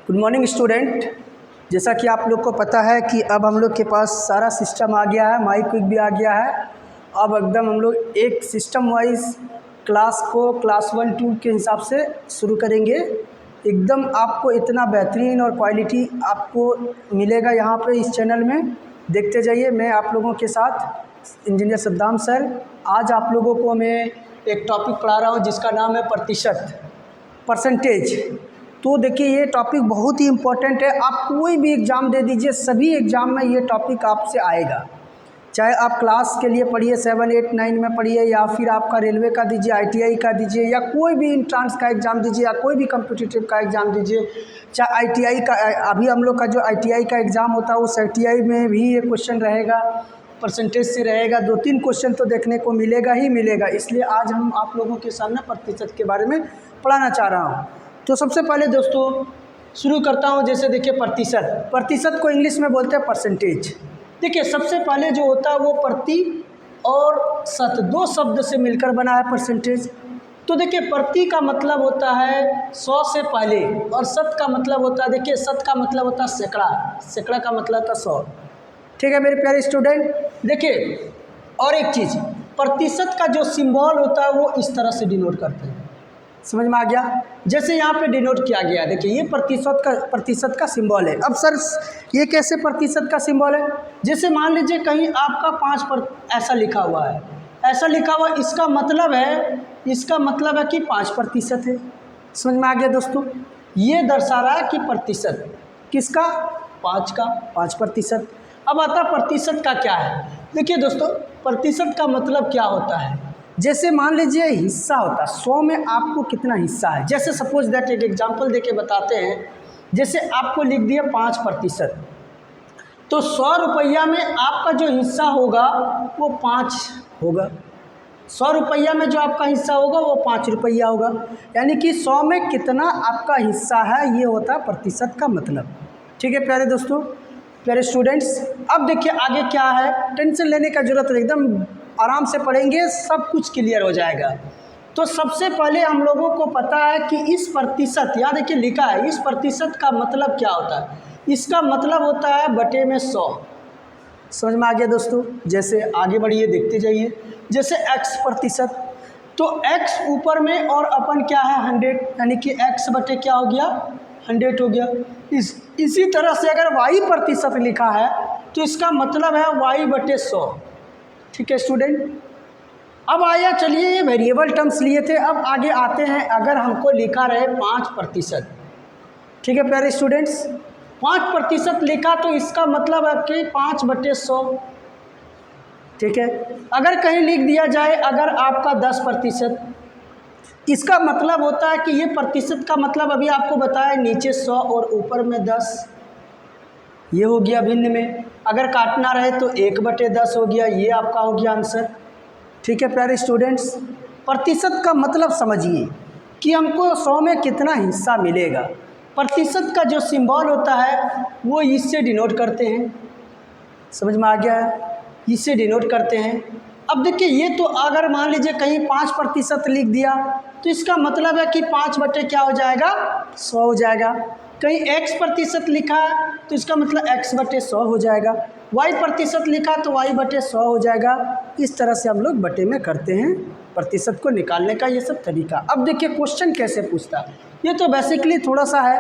Good morning student. जैसा कि आप लोग को पता है कि अब हम लोग के पास सारा सिस्टम आ गया है, माई क्विक भी आ गया है। अब एकदम हम लोग एक सिस्टम वाइज क्लास को क्लास 1 2 के हिसाब से शुरू करेंगे। एकदम आपको इतना बेहतरीन और क्वालिटी आपको मिलेगा यहाँ पे इस चैनल में। देखते जाइए। मैं आप लोगों के साथ इंजीनियर सद्दाम सर। आज आप लोगों को मैं एक टॉपिक पढ़ा रहा हूँ जिसका नाम है प्रतिशत, परसेंटेज। तो देखिए ये टॉपिक बहुत ही इम्पोर्टेंट है। आप कोई भी एग्ज़ाम दे दीजिए, सभी एग्ज़ाम में ये टॉपिक आपसे आएगा। चाहे आप क्लास के लिए पढ़िए 7 8 9 में पढ़िए, या फिर आपका रेलवे का दीजिए, ITI का दीजिए, या कोई भी इंट्रांस का एग्ज़ाम दीजिए, या कोई भी कम्पिटिटिव का एग्ज़ाम दीजिए, चाहे ITI का। अभी हम लोग का जो ITI का एग्ज़ाम होता है उस ITI में भी ये क्वेश्चन रहेगा, परसेंटेज से रहेगा। 2-3 क्वेश्चन तो देखने को मिलेगा ही मिलेगा। इसलिए आज हम आप लोगों के सामने प्रतिशत के बारे में पढ़ाना चाह रहा हूँ। तो सबसे पहले दोस्तों शुरू करता हूँ। जैसे देखिए प्रतिशत को इंग्लिश में बोलते हैं परसेंटेज। देखिए सबसे पहले जो होता है वो प्रति और शत, दो शब्द से मिलकर बना है परसेंटेज। तो देखिए प्रति का मतलब होता है 100 से पहले, और शत का मतलब होता है, देखिए शत का मतलब होता है सैकड़ा, सैकड़ा का मतलब होता है 100। ठीक है मेरे प्यारे स्टूडेंट। देखिए और एक चीज़, प्रतिशत का जो सिंबल होता है वो इस तरह से डिनोट करते हैं। समझ में आ गया? जैसे यहाँ पे डिनोट किया गया, देखिए ये प्रतिशत का सिंबल है। अब सर ये कैसे प्रतिशत का सिंबल है? जैसे मान लीजिए कहीं आपका 5% ऐसा लिखा हुआ है, ऐसा लिखा हुआ, इसका मतलब है कि 5% है। समझ में आ गया दोस्तों? ये दर्शा रहा है कि प्रतिशत किसका, 5 का, 5%। अब आता प्रतिशत का क्या है। देखिए दोस्तों प्रतिशत का मतलब क्या होता है। जैसे मान लीजिए हिस्सा होता है, 100 में आपको कितना हिस्सा है। जैसे सपोज दैट एक एग्जांपल देके बताते हैं। जैसे आपको लिख दिया 5%, तो 100 रुपया में आपका जो हिस्सा होगा वो 5 होगा। 100 रुपया में जो आपका हिस्सा होगा वो 5 रुपया होगा। यानी कि 100 में कितना आपका हिस्सा है, ये होता है प्रतिशत का मतलब। ठीक है प्यारे दोस्तों, प्यारे स्टूडेंट्स। अब देखिए आगे क्या है, टेंशन लेने का जरूरत नहीं, एकदम आराम से पढ़ेंगे, सब कुछ क्लियर हो जाएगा। तो सबसे पहले हम लोगों को पता है कि इस प्रतिशत, यहाँ देखिए लिखा है, इस प्रतिशत का मतलब क्या होता है। इसका मतलब होता है बटे में 100। समझ में आ गया दोस्तों? जैसे आगे बढ़िए, देखते जाइए। जैसे x%, तो x ऊपर में और अपन क्या है 100, यानी कि x बटे क्या हो गया, 100 हो गया। इसी तरह से अगर y% लिखा है तो इसका मतलब है y बटे 100। ठीक है स्टूडेंट। अब आया, चलिए ये वेरिएबल टर्म्स लिए थे, अब आगे आते हैं। अगर हमको लिखा रहे 5%, ठीक है प्यारे स्टूडेंट्स, 5% लिखा तो इसका मतलब है कि 5 बटे 100। ठीक है। अगर कहीं लिख दिया जाए अगर आपका 10%, इसका मतलब होता है कि ये प्रतिशत का मतलब अभी आपको बताया, नीचे 100 और ऊपर में 10, ये हो गया भिन्न में। अगर काटना रहे तो 1 बटे 10 हो गया, ये आपका हो गया आंसर। ठीक है प्यारे स्टूडेंट्स, प्रतिशत का मतलब समझिए कि हमको 100 में कितना हिस्सा मिलेगा। प्रतिशत का जो सिंबल होता है वो इससे डिनोट करते हैं। समझ में आ गया है? इससे डिनोट करते हैं। अब देखिए ये तो अगर मान लीजिए कहीं 5% लिख दिया तो इसका मतलब है कि 5 बटे क्या हो जाएगा, 100 हो जाएगा। कहीं x% लिखा है तो इसका मतलब x बटे 100 हो जाएगा। y% लिखा तो y बटे 100 हो जाएगा। इस तरह से हम लोग बटे में करते हैं प्रतिशत को निकालने का ये सब तरीका। अब देखिए क्वेश्चन कैसे पूछता है, ये तो बेसिकली थोड़ा सा है।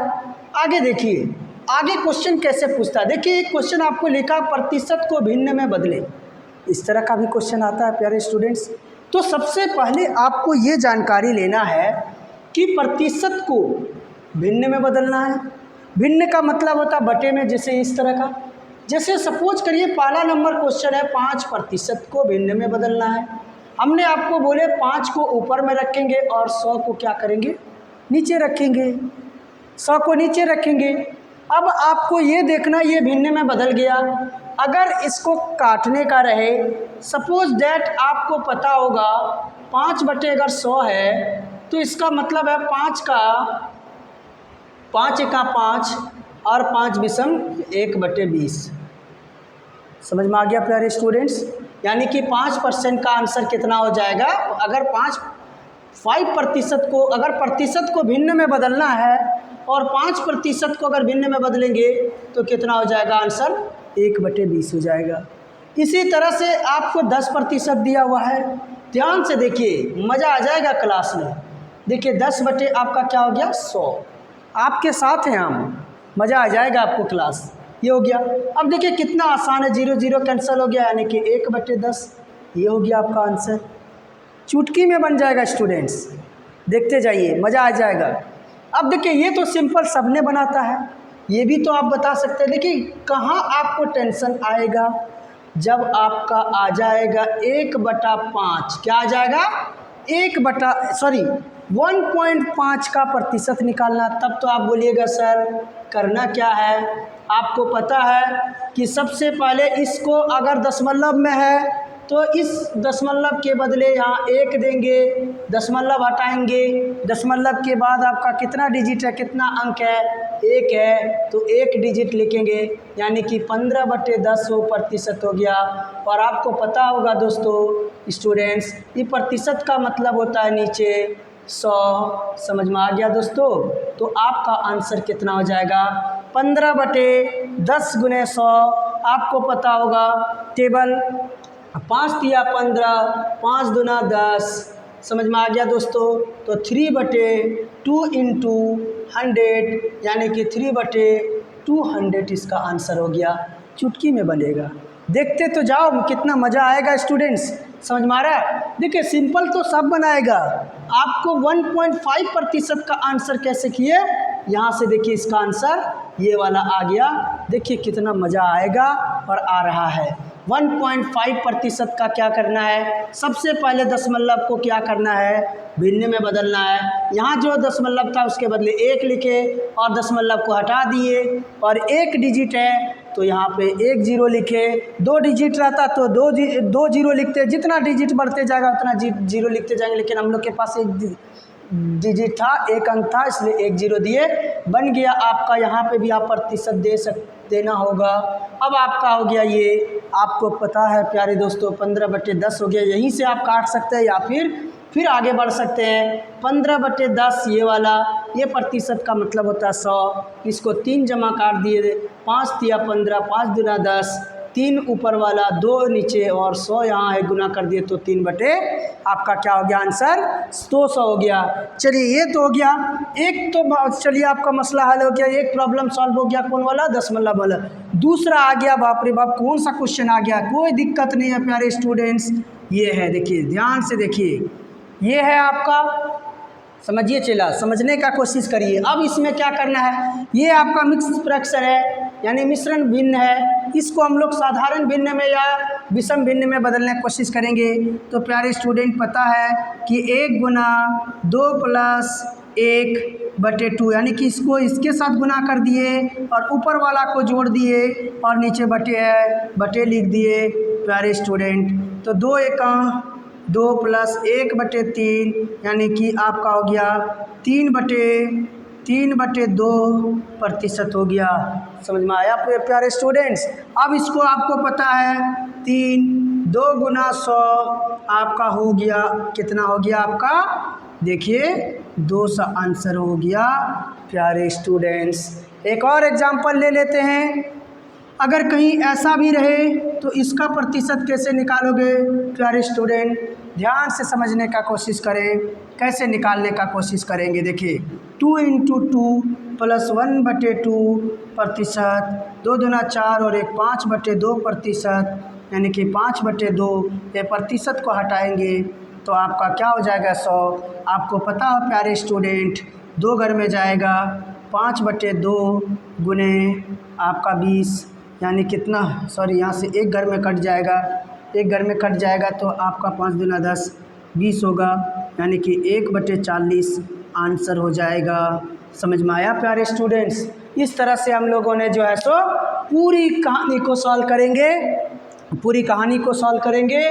आगे देखिए आगे क्वेश्चन कैसे पूछता है। देखिए एक क्वेश्चन आपको लिखा, प्रतिशत को भिन्न में बदले। इस तरह का भी क्वेश्चन आता है प्यारे स्टूडेंट्स। तो सबसे पहले आपको ये जानकारी लेना है कि प्रतिशत को भिन्न में बदलना है। भिन्न का मतलब होता है बटे में। जैसे इस तरह का, जैसे सपोज करिए पहला नंबर क्वेश्चन है, 5% को भिन्न में बदलना है। हमने आपको बोले 5 को ऊपर में रखेंगे और 100 को क्या करेंगे, नीचे रखेंगे। 100 को नीचे रखेंगे। अब आपको ये देखना ये भिन्न में बदल गया। अगर इसको काटने का रहे, सपोज दैट आपको पता होगा 5 बटे अगर 100 है तो इसका मतलब है 5 एका 5 और 5 विषम 1 बटे 20। समझ में आ गया प्यारे स्टूडेंट्स? यानी कि 5% का आंसर कितना हो जाएगा। अगर 5% को अगर प्रतिशत को भिन्न में बदलना है और 5% को अगर भिन्न में बदलेंगे तो कितना हो जाएगा आंसर? 1/20 हो जाएगा। इसी तरह से आपको 10% दिया हुआ है, ध्यान से देखिए, मज़ा आ जाएगा क्लास में। देखिए 10 बटे आपका क्या हो गया? 100। आपके साथ हैं हम, मज़ा आ जाएगा आपको क्लास। ये हो गया। अब देखिए कितना आसान है, 0 0 कैंसिल हो गया, यानी कि 1/10। ये हो गया आपका आंसर, चुटकी में बन जाएगा स्टूडेंट्स। देखते जाइए, मज़ा आ जाएगा। अब देखिए ये तो सिंपल सबने बनाता है, ये भी तो आप बता सकते हैं। देखिए कहाँ आपको टेंशन आएगा, जब आपका आ जाएगा 1/5। क्या आ जाएगा? 1.5 का प्रतिशत निकालना। तब तो आप बोलिएगा सर करना क्या है। आपको पता है कि सबसे पहले इसको अगर दशमलव में है तो इस दशमलव के बदले यहाँ 1 देंगे, दशमलव हटाएंगे, दशमलव के बाद आपका कितना डिजिट है, कितना अंक है? 1 है, तो 1 डिजिट लिखेंगे, यानी कि 15/10 वो प्रतिशत हो गया। और आपको पता होगा दोस्तों स्टूडेंट्स, ये प्रतिशत का मतलब होता है नीचे 100। समझ में आ गया दोस्तों? तो आपका आंसर कितना हो जाएगा? 15/10 × 100। आपको पता होगा टेबल, 5 तिया 15, 5 दूना 10। समझ में आ गया दोस्तों? तो 3/2 × 100, यानी कि 3/200 इसका आंसर हो गया। चुटकी में बनेगा, देखते तो जाओ कितना मज़ा आएगा स्टूडेंट्स। समझ में आ रहा है? देखिए सिंपल तो सब बनाएगा, आपको 1.5% का आंसर कैसे किए, यहाँ से देखिए इसका आंसर ये वाला आ गया। देखिए कितना मज़ा आएगा और आ रहा है। 1.5% का क्या करना है? सबसे पहले दशमलव को क्या करना है? भिन्न में बदलना है। यहाँ जो दशमलव था उसके बदले 1 लिखे और दशमलव को हटा दिए, और 1 डिजिट है तो यहाँ पे 1 0 लिखे। 2 डिजिट रहता तो 2 0 लिखते, जितना डिजिट बढ़ते जाएगा उतना 0 लिखते जाएंगे, लेकिन हम लोग के पास 1 डिजिट था, 1 अंक था, इसलिए 1 0 दिए। बन गया आपका। यहाँ पे भी आप प्रतिशत देना होगा। अब आपका हो गया ये, आपको पता है प्यारे दोस्तों 15/10 हो गया। यहीं से आप काट सकते हैं या फिर आगे बढ़ सकते हैं। 15/10 ये वाला, ये प्रतिशत का मतलब होता है 100। इसको 3 जमा काट दिए, 5 तिया 15, 5 दूना 10, 3 ऊपर वाला, 2 नीचे और 100 यहाँ है, गुना कर दिए तो 3 बटे आपका क्या हो गया आंसर? 200 हो गया। चलिए ये तो हो गया एक, तो चलिए आपका मसला हल हो गया, एक प्रॉब्लम सॉल्व हो गया। कौन वाला? दशमलव वाला। दूसरा आ गया, बाप रे बाप कौन सा क्वेश्चन आ गया, कोई दिक्कत नहीं है प्यारे स्टूडेंट्स। ये है, देखिए ध्यान से देखिए, ये है आपका, समझिए, चला समझने का कोशिश करिए। अब इसमें क्या करना है? ये आपका मिक्स फ्रैक्शन है, यानी मिश्रण भिन्न है। इसको हम लोग साधारण भिन्न में या विषम भिन्न में बदलने की कोशिश करेंगे। तो प्यारे स्टूडेंट पता है कि 1 × 2 + 1/2, यानी कि इसको इसके साथ गुना कर दिए और ऊपर वाला को जोड़ दिए और नीचे बटे लिख दिए प्यारे स्टूडेंट। तो 2 × 2 + 1/3, यानी कि आपका हो गया 3/2% हो गया। समझ में आया प्यारे स्टूडेंट्स? अब इसको आपको पता है 3 2 × 100 आपका हो गया, कितना हो गया आपका? देखिए 200 आंसर हो गया प्यारे स्टूडेंट्स। एक और एग्जांपल ले लेते हैं। अगर कहीं ऐसा भी रहे तो इसका प्रतिशत कैसे निकालोगे प्यारे स्टूडेंट? ध्यान से समझने का कोशिश करें, कैसे निकालने का कोशिश करेंगे। देखिए 2 × 2 + 1/2%, 2 दूना 4 और 1 5/2%, यानी कि 5/2। ये प्रतिशत को हटाएंगे तो आपका क्या हो जाएगा? 100। आपको पता हो प्यारे स्टूडेंट, 2 घर में जाएगा, 5/2 गुने आपका 20, यानी कितना, सॉरी यहाँ से 1 घर में कट जाएगा, 1 घर में कट जाएगा तो आपका 5 दूना 10, 20 होगा, यानी कि 1/40 आंसर हो जाएगा। समझ में आया प्यारे स्टूडेंट्स? इस तरह से हम लोगों ने जो है सो पूरी कहानी को सॉल्व करेंगे, पूरी कहानी को सॉल्व करेंगे।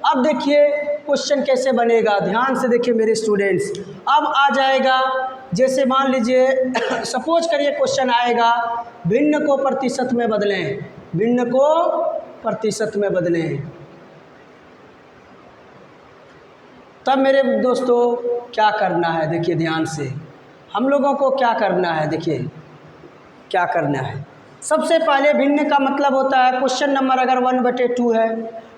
अब देखिए क्वेश्चन कैसे बनेगा, ध्यान से देखिए मेरे स्टूडेंट्स। अब आ जाएगा, जैसे मान लीजिए सपोज करिए क्वेश्चन आएगा, भिन्न को प्रतिशत में बदलें, भिन्न को प्रतिशत में बदलें। तब मेरे दोस्तों क्या करना है, देखिए ध्यान से, हम लोगों को क्या करना है, देखिए क्या करना है। सबसे पहले भिन्न का मतलब होता है क्वेश्चन नंबर अगर 1/2 है,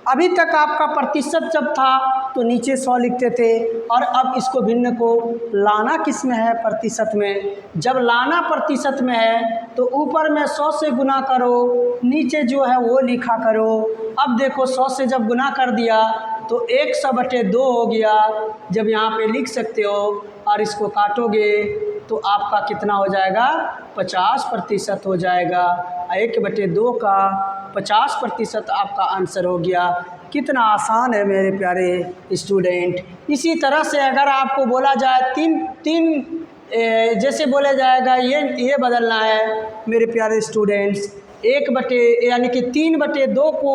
अभी तक आपका प्रतिशत जब था तो नीचे 100 लिखते थे, और अब इसको भिन्न को लाना किस में है, प्रतिशत में। जब लाना प्रतिशत में है तो ऊपर में 100 से गुना करो, नीचे जो है वो लिखा करो। अब देखो 100 से जब गुना कर दिया तो 100/2 हो गया, जब यहाँ पे लिख सकते हो, और इसको काटोगे तो आपका कितना हो जाएगा, 50% हो जाएगा। 1/2 का 50% आपका आंसर हो गया। कितना आसान है मेरे प्यारे स्टूडेंट। इसी तरह से अगर आपको बोला जाए तीन जैसे बोला जाएगा ये बदलना है मेरे प्यारे स्टूडेंट्स, यानी कि 3/2 को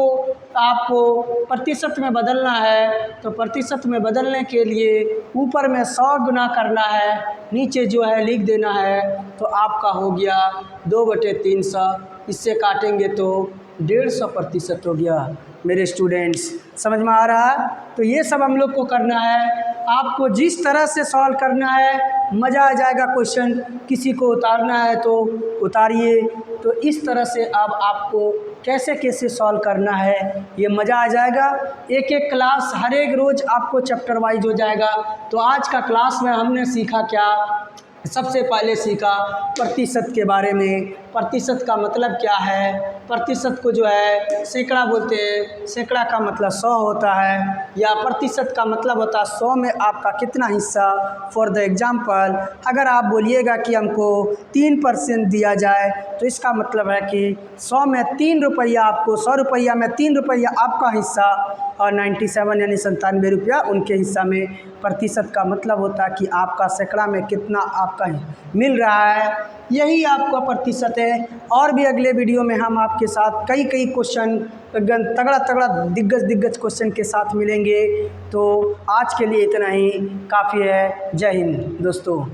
आपको प्रतिशत में बदलना है, तो प्रतिशत में बदलने के लिए ऊपर में 100 गुना करना है, नीचे जो है लिख देना है, तो आपका हो गया 2/300। इससे काटेंगे तो 150% हो गया मेरे स्टूडेंट्स। समझ में आ रहा है? तो ये सब हम लोग को करना है। आपको जिस तरह से सॉल्व करना है मज़ा आ जाएगा। क्वेश्चन किसी को उतारना है तो उतारिए। तो इस तरह से अब आपको कैसे कैसे सॉल्व करना है ये मज़ा आ जाएगा। एक एक क्लास हर एक रोज़ आपको चैप्टर वाइज हो जाएगा। तो आज का क्लास में हमने सीखा क्या, सबसे पहले सीखा प्रतिशत के बारे में। प्रतिशत का मतलब क्या है, प्रतिशत को जो है सैकड़ा बोलते हैं, सैकड़ा का मतलब 100 होता है, या प्रतिशत का मतलब होता है 100 में आपका कितना हिस्सा। फॉर द एग्जांपल अगर आप बोलिएगा कि हमको 3% दिया जाए तो इसका मतलब है कि 100 में 3 रुपया आपको, 100 रुपया में 3 रुपया आपका हिस्सा, और 97 यानी 97 रुपया उनके हिस्सा में। प्रतिशत का मतलब होता है कि आपका सैकड़ा में कितना आपका मिल रहा है, यही आपका प्रतिशत है। और भी अगले वीडियो में हम आपके साथ कई क्वेश्चन, तगड़ा दिग्गज क्वेश्चन के साथ मिलेंगे। तो आज के लिए इतना ही काफ़ी है। जय हिंद दोस्तों।